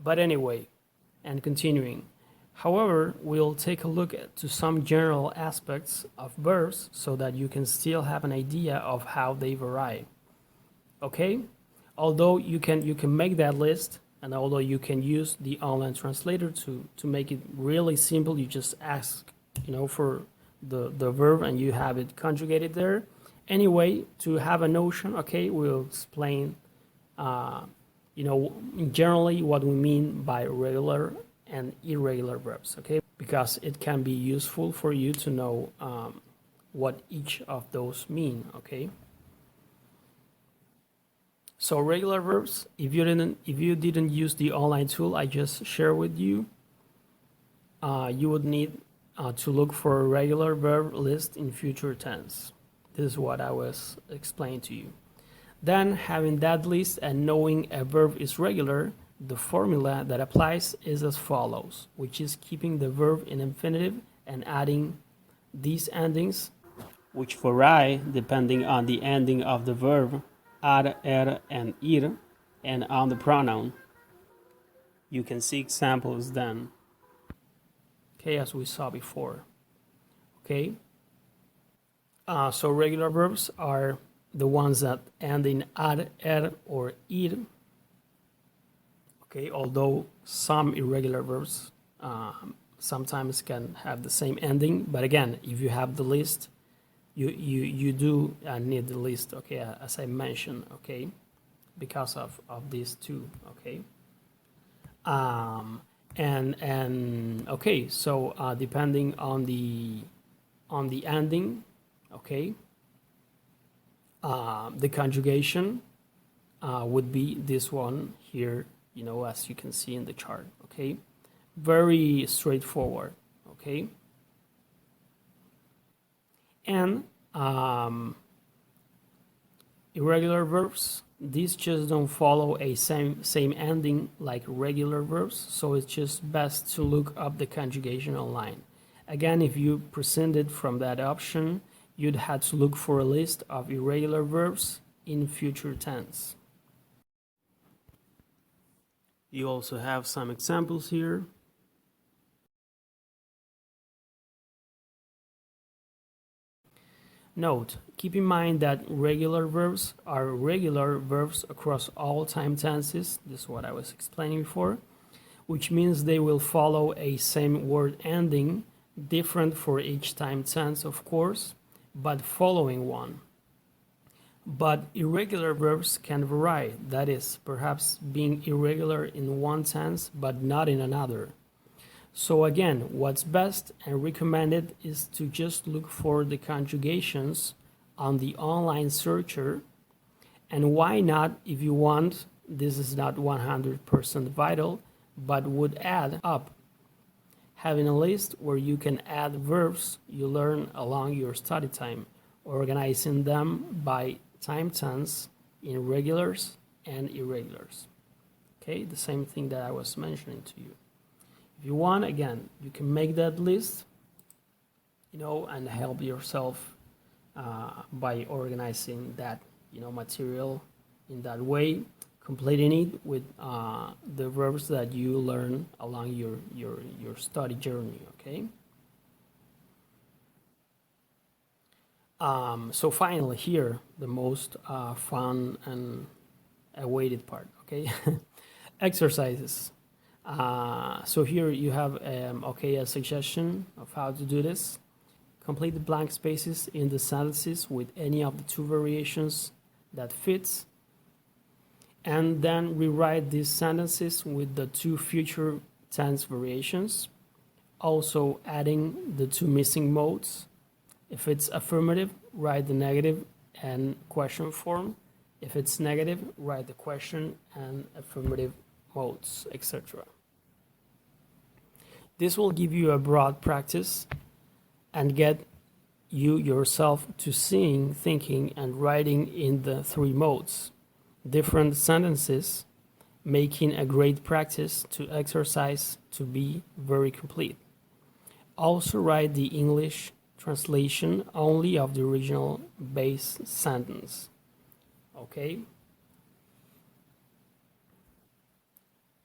But anyway, and continuing. However, we'll take a look to some general aspects of verbs so that you can still have an idea of how they vary. Okay? Although you can make that list, and although you can use the online translator to make it really simple, you just ask, for the verb and you have it conjugated there. Anyway, to have a notion, okay, we'll explain, generally what we mean by regular and irregular verbs, okay? Because it can be useful for you to know what each of those mean, okay? So regular verbs, if you didn't use the online tool I just shared with you, you would need to look for a regular verb list in future tense. This is what I was explaining to you. Then, having that list and knowing a verb is regular, the formula that applies is as follows, which is keeping the verb in infinitive and adding these endings, which vary depending on the ending of the verb, ad, and ir, and on the pronoun. You can see examples then, okay, as we saw before. Okay, so regular verbs are the ones that end in ad, or ir. Okay, although some irregular verbs sometimes can have the same ending, but again, if you have the list, you do need the list, okay, as I mentioned, okay, because of these two, okay. And okay, so depending on the ending, okay, the conjugation would be this one here, as you can see in the chart, okay? Very straightforward, okay? And irregular verbs, these just don't follow a same ending like regular verbs, so it's just best to look up the conjugation online. Again, if you presented from that option, you'd have to look for a list of irregular verbs in future tense. You also have some examples here. Note, keep in mind that regular verbs are regular verbs across all time tenses. This is what I was explaining before, which means they will follow a same word ending, different for each time tense, of course, but following one. But irregular verbs can vary, that is, perhaps being irregular in one tense but not in another. So again, what's best and recommended is to just look for the conjugations on the online searcher, and why not, if you want, this is not 100% vital, but would add up. Having a list where you can add verbs you learn along your study time, organizing them by time tense in regulars and irregulars. Okay, the same thing that I was mentioning to you. If you want, again, you can make that list, and help yourself by organizing that, material in that way, completing it with the verbs that you learn along your study journey, okay? So finally here, the most fun and awaited part, okay? Exercises. So here you have, a suggestion of how to do this. Complete the blank spaces in the sentences with any of the two variations that fits. And then rewrite these sentences with the two future tense variations. Also adding the two missing modes. If it's affirmative, write the negative and question form. If it's negative, write the question and affirmative modes, etc. This will give you a broad practice and get you yourself to seeing, thinking, and writing in the three modes. Different sentences, making a great practice to exercise to be very complete. Also write the English translation only of the original base sentence. Okay?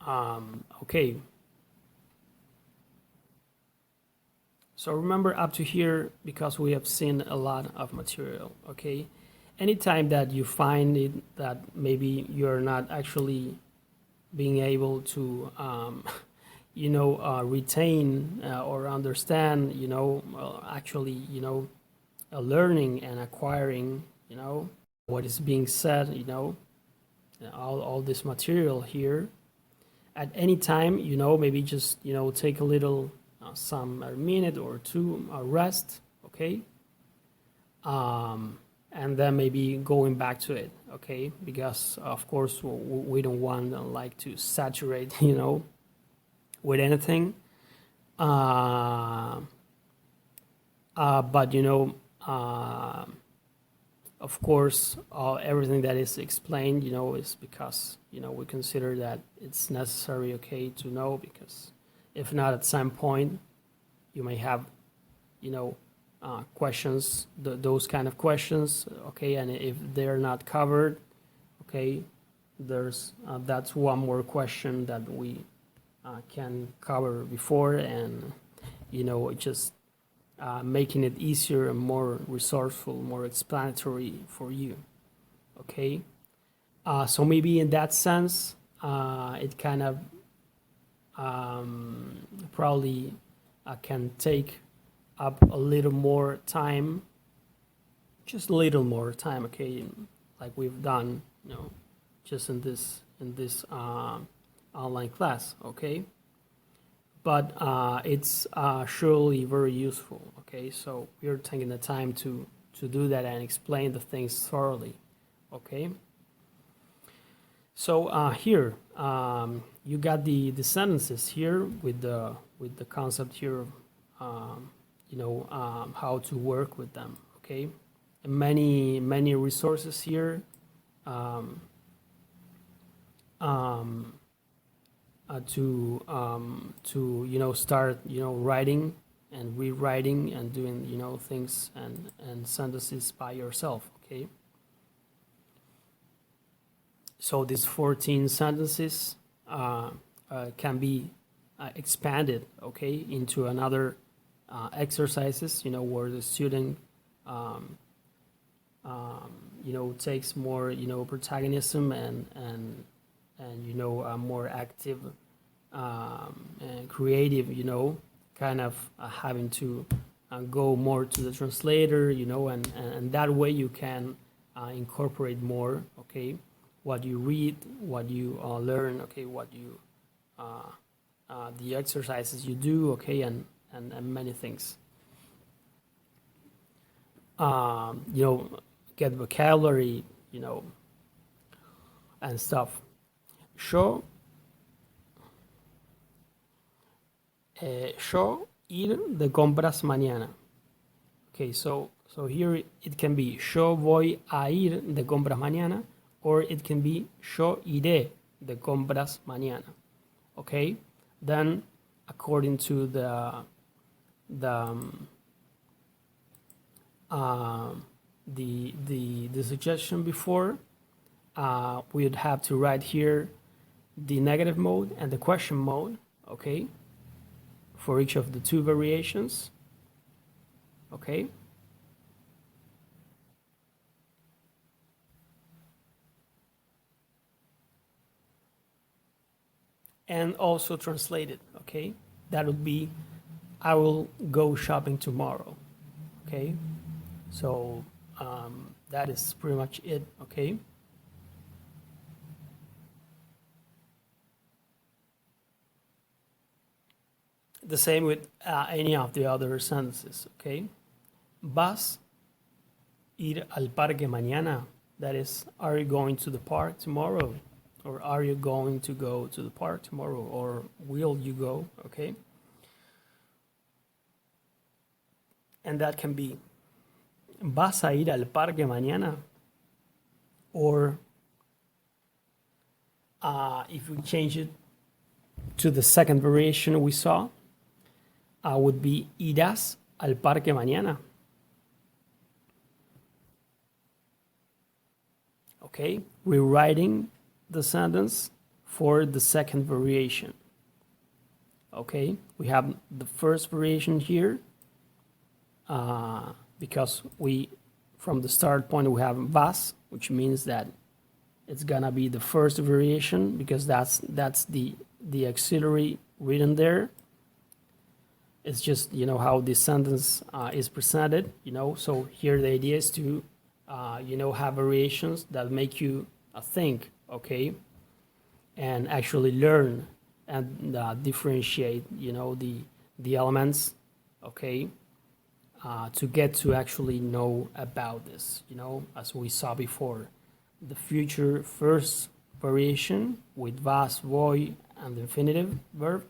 Okay. So remember up to here, because we have seen a lot of material, okay? Anytime that you find it that maybe you're not actually being able to, retain or understand, actually, learning and acquiring, what is being said, all this material here. At any time, maybe just, take a little, some a minute or two rest, okay? And then maybe going back to it, okay? Because of course we don't want like to saturate, with anything. But of course, everything that is explained, is because, we consider that it's necessary, okay, to know, because if not, at some point, you may have, questions, those kind of questions, okay, and if they're not covered, okay, there's that's one more question that we can cover before, and just making it easier and more resourceful, more explanatory for you, okay. So maybe in that sense, it kind of probably can take up a little more time, just a little more time, okay, like we've done, just in this online class, okay. But it's surely very useful, okay. So we're taking the time to do that and explain the things thoroughly, okay. So here you got the sentences here with the concept here, how to work with them, okay. And many resources here to start writing and rewriting and doing things and sentences by yourself, okay. So these 14 sentences can be expanded, okay, into another exercises, where the student takes more protagonism and more active and creative, kind of having to go more to the translator, and that way you can incorporate more, okay, what you read, what you learn, okay, what you the exercises you do, okay, and many things. Get vocabulary, and stuff. Yo ir de compras mañana. Okay, so here it can be yo voy a ir de compras mañana, or it can be yo iré de compras mañana. Okay, then according to the suggestion before, we would have to write here the negative mode and the question mode, okay, for each of the two variations, okay. And also translate it, okay. That would be I will go shopping tomorrow, okay. So that is pretty much it, okay. The same with any of the other sentences, okay. Vas ir al parque mañana. That is, are you going to the park tomorrow? Or are you going to go to the park tomorrow? Or will you go, okay. And that can be vas a ir al parque mañana. Or if we change it to the second variation we saw, would be irás al parque mañana. Okay, rewriting the sentence for the second variation. Okay, we have the first variation here because from the start point we have vas, which means that it's gonna be the first variation because that's the auxiliary written there. It's just, you know, how this sentence is presented, you know. So here the idea is to, you know, have variations that make you think, okay, and actually learn and differentiate, you know, the elements, okay, to get to actually know about this, you know, as we saw before. The future first variation with vas, voy, and the infinitive verb,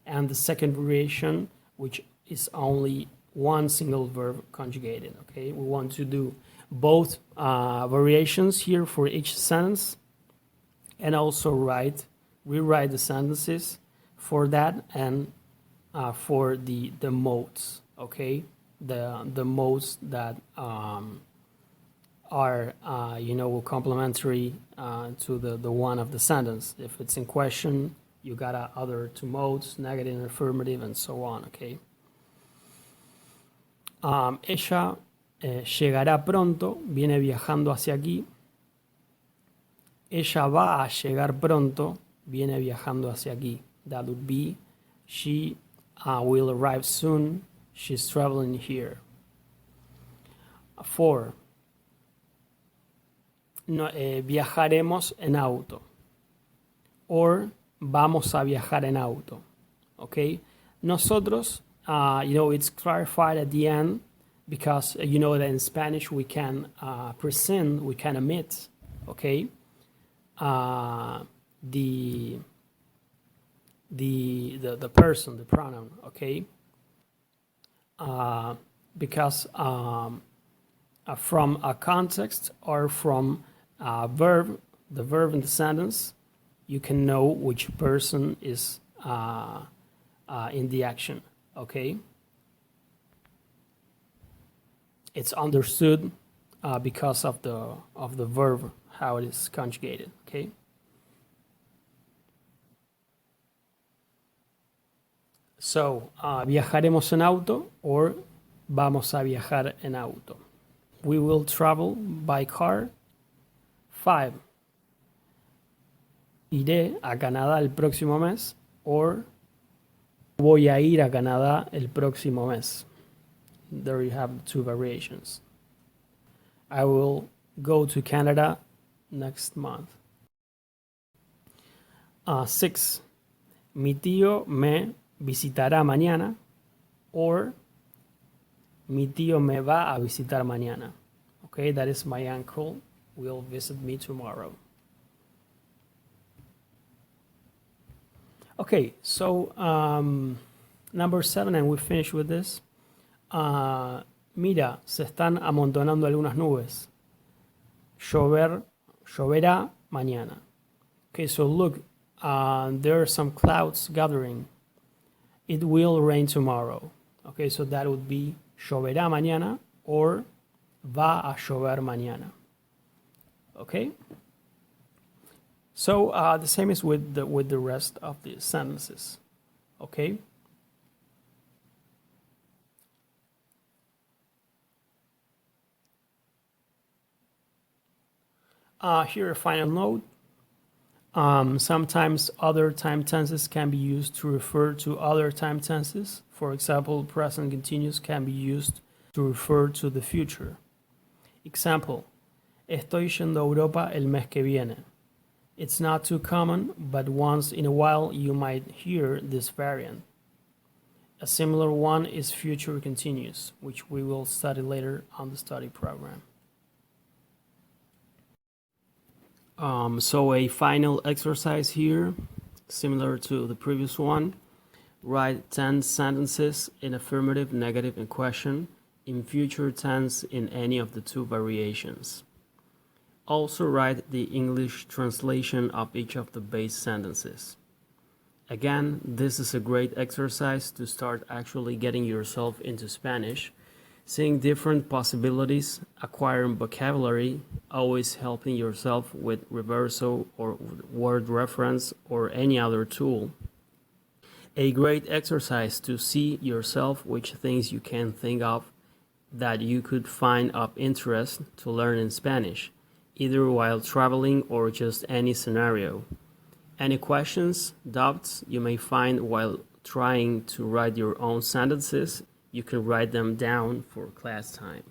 and the second variation, which is only one single verb conjugated, okay? We want to do both variations here for each sentence, and also rewrite the sentences for that, and for the modes, okay? The modes that are you know, complementary to the one of the sentence. If it's in question, you got other two modes, negative and affirmative, and so on, okay? Ella llegará pronto, viene viajando hacia aquí. Ella va a llegar pronto, viene viajando hacia aquí. That would be, she will arrive soon, she's traveling here. 4. No, viajaremos en auto. Or vamos a viajar en auto. Okay? Nosotros, you know, it's clarified at the end because you know that in Spanish we can present, we can omit, okay, the person, the pronoun, okay, because from a context or from a verb, the verb in the sentence, you can know which person is in the action, okay? It's understood because of the verb, how it is conjugated, okay? So, viajaremos en auto, or vamos a viajar en auto. We will travel by car. 5. Iré a Canadá el próximo mes, or voy a ir a Canadá el próximo mes. There you have two variations. I will go to Canada next month. 6. Mi tío me visitará mañana, or mi tío me va a visitar mañana. Okay, that is my uncle will visit me tomorrow. Okay, so number 7, and we finish with this. Mira, se están amontonando algunas nubes. Lloverá mañana. Okay, so look, there are some clouds gathering. It will rain tomorrow. Okay, so that would be lloverá mañana, or va a llover mañana. Okay? So the same is with the rest of the sentences. Okay? Here a final note. Sometimes other time tenses can be used to refer to other time tenses. For example, present continuous can be used to refer to the future. Example, estoy yendo a Europa el mes que viene. It's not too common, but once in a while you might hear this variant. A similar one is future continuous, which we will study later on the study program. So a final exercise here, similar to the previous one. Write 10 sentences in affirmative, negative, and question in future tense in any of the two variations. Also write the English translation of each of the base sentences. Again, this is a great exercise to start actually getting yourself into Spanish, Seeing different possibilities, acquiring vocabulary, always helping yourself with reversal or word reference or any other tool. A great exercise to see yourself which things you can think of that you could find of interest to learn in Spanish, either while traveling or just any scenario. Any questions, doubts you may find while trying to write your own sentences, you can write them down for class time.